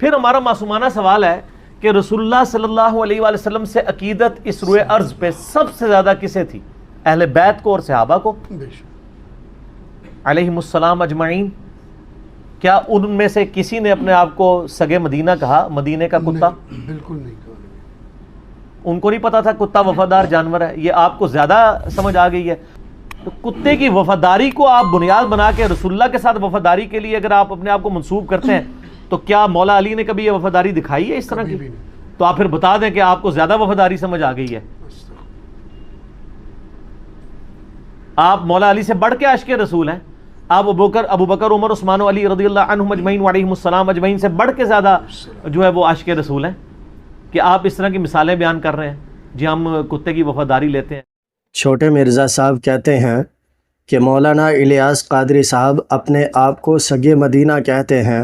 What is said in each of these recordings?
پھر ہمارا معصومانہ سوال ہے کہ رسول اللہ صلی اللہ علیہ وآلہ وسلم سے عقیدت اس روئے ارض پہ سب سے زیادہ کسے تھی؟ اہل بیت کو اور صحابہ کو علیہم السلام اجمعین۔ کیا ان میں سے کسی نے اپنے آپ کو سگے مدینہ کہا، مدینے کا کتا؟ بالکل نہیں کہا۔ ان کو نہیں پتا تھا کتا وفادار جانور ہے؟ یہ آپ کو زیادہ سمجھ آ گئی ہے؟ تو کتے کی وفاداری کو آپ بنیاد بنا کے رسول اللہ کے ساتھ وفاداری کے لیے اگر آپ اپنے آپ کو منسوب کرتے ہیں تو کیا مولا علی نے کبھی یہ وفاداری دکھائی ہے اس طرح کی؟ تو آپ پھر بتا دیں کہ آپ کو زیادہ وفاداری سمجھ آ گئی ہے۔ آپ مولا علی سے بڑھ کے عاشق رسول ہیں، آپ ابو بکر عمر عثمان و علی رضی اللہ عنہم اجمعین وعلیہم السلام اجمعین سے بڑھ کے زیادہ جو ہے وہ عاشق رسول ہیں کہ آپ اس طرح کی مثالیں بیان کر رہے ہیں؟ جی ہم کتے کی وفاداری لیتے ہیں۔ چھوٹے مرزا صاحب کہتے ہیں کہ مولانا الیاس قادری صاحب اپنے آپ کو سگے مدینہ کہتے ہیں،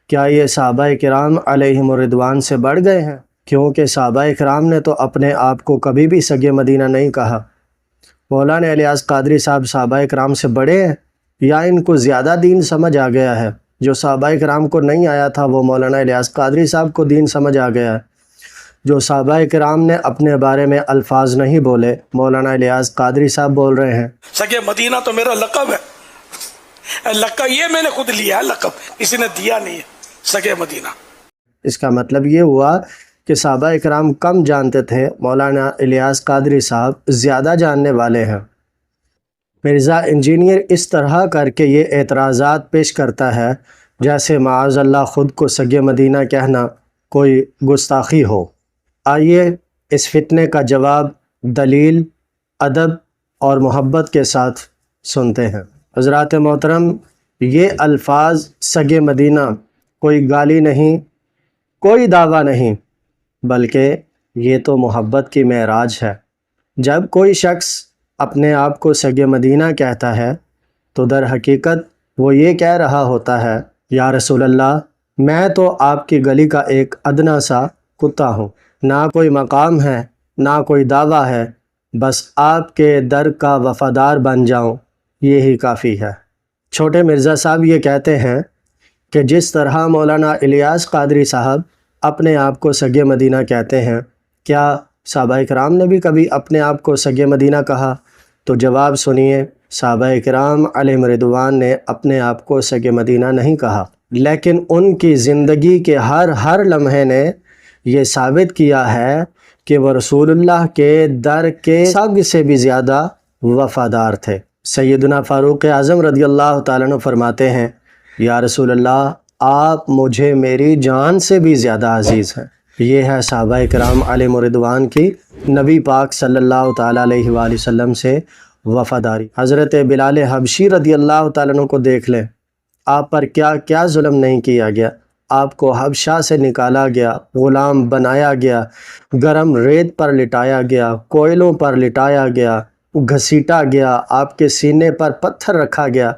کیا یہ صحابہ کرام علیہم الرضوان سے بڑھ گئے ہیں؟ کیونکہ صحابہ کرام نے تو اپنے آپ کو کبھی بھی سگے مدینہ نہیں کہا۔ مولانا الیاس قادری صاحب صحابہ کرام سے بڑے ہیں یا ان کو زیادہ دین سمجھ آ گیا ہے؟ جو صحابہ کرام کو نہیں آیا تھا وہ مولانا الیاس قادری صاحب کو دین سمجھ آ گیا ہے۔ جو صحابہ کرام نے اپنے بارے میں الفاظ نہیں بولے، مولانا الیاس قادری صاحب بول رہے ہیں۔ سگے مدینہ تو میرا لقب ہے، لقب یہ میں نے خود لیا ہے، لقب کسی نے دیا نہیں ہے، سگے مدینہ۔ اس کا مطلب یہ ہوا کہ صحابہ کرام کم جانتے تھے، مولانا الیاس قادری صاحب زیادہ جاننے والے ہیں۔ مرزا انجینئر اس طرح کر کے یہ اعتراضات پیش کرتا ہے جیسے معاذ اللہ خود کو سگے مدینہ کہنا کوئی گستاخی ہو۔ آئیے اس فتنے کا جواب دلیل، ادب اور محبت کے ساتھ سنتے ہیں۔ حضرات محترم، یہ الفاظ سگے مدینہ کوئی گالی نہیں، کوئی دعویٰ نہیں، بلکہ یہ تو محبت کی معراج ہے۔ جب کوئی شخص اپنے آپ کو سگے مدینہ کہتا ہے تو در حقیقت وہ یہ کہہ رہا ہوتا ہے، یا رسول اللہ، میں تو آپ کی گلی کا ایک ادنا سا کتا ہوں، نہ کوئی مقام ہے نہ کوئی دعویٰ ہے، بس آپ کے در کا وفادار بن جاؤں، یہی کافی ہے۔ چھوٹے مرزا صاحب یہ کہتے ہیں کہ جس طرح مولانا الیاس قادری صاحب اپنے آپ کو سگے مدینہ کہتے ہیں، کیا صحابہ کرام نے بھی کبھی اپنے آپ کو سگے مدینہ کہا؟ تو جواب سنیے، صحابہ کرام علیہم رضوان نے اپنے آپ کو سگے مدینہ نہیں کہا، لیکن ان کی زندگی کے ہر لمحے نے یہ ثابت کیا ہے کہ وہ رسول اللہ کے در کے سب سے بھی زیادہ وفادار تھے۔ سیدنا فاروق اعظم رضی اللہ تعالیٰ عنہ فرماتے ہیں، یا رسول اللہ، آپ مجھے میری جان سے بھی زیادہ عزیز ہیں۔ یہ ہے صحابہ کرام علیہم رضوان کی نبی پاک صلی اللہ تعالیٰ علیہ وآلہ وسلم سے وفاداری۔ حضرت بلال حبشی رضی اللہ تعالیٰ عنہ کو دیکھ لیں، آپ پر کیا کیا ظلم نہیں کیا گیا، آپ کو حبشہ سے نکالا گیا، غلام بنایا گیا، گرم ریت پر لٹایا گیا، کوئلوں پر لٹایا گیا، گھسیٹا گیا، آپ کے سینے پر پتھر رکھا گیا،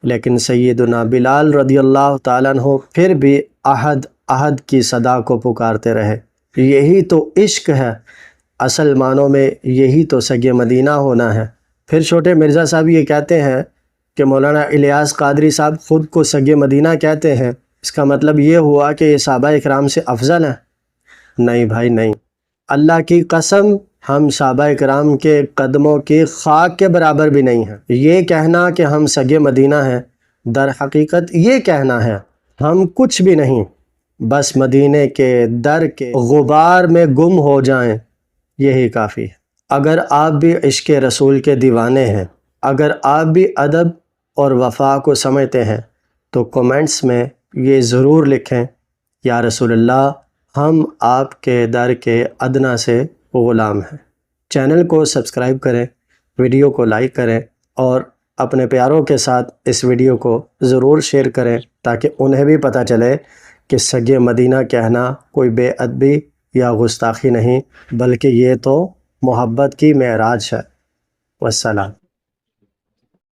لیکن سیدنا بلال رضی اللہ تعالیٰ عنہ پھر بھی عہد کی صدا کو پکارتے رہے۔ یہی تو عشق ہے، اصل معنوں میں یہی تو سگے مدینہ ہونا ہے۔ پھر چھوٹے مرزا صاحب یہ کہتے ہیں کہ مولانا الیاس قادری صاحب خود کو سگے مدینہ کہتے ہیں، اس کا مطلب یہ ہوا کہ یہ صحابہ اکرام سے افضل ہیں؟ نہیں بھائی نہیں، اللہ کی قسم ہم صحابہ اکرام کے قدموں کی خاک کے برابر بھی نہیں ہیں۔ یہ کہنا کہ ہم سگے مدینہ ہیں، در حقیقت یہ کہنا ہے ہم کچھ بھی نہیں، بس مدینے کے در کے غبار میں گم ہو جائیں، یہی کافی ہے۔ اگر آپ بھی عشق رسول کے دیوانے ہیں، اگر آپ بھی ادب اور وفا کو سمجھتے ہیں تو کومنٹس میں یہ ضرور لکھیں، یا رسول اللہ، ہم آپ کے در کے ادنا سے غلام ہیں۔ چینل کو سبسکرائب کریں، ویڈیو کو لائک کریں اور اپنے پیاروں کے ساتھ اس ویڈیو کو ضرور شیئر کریں تاکہ انہیں بھی پتہ چلے کہ سگے مدینہ کہنا کوئی بے ادبی یا گستاخی نہیں، بلکہ یہ تو محبت کی معراج ہے۔ والسلام۔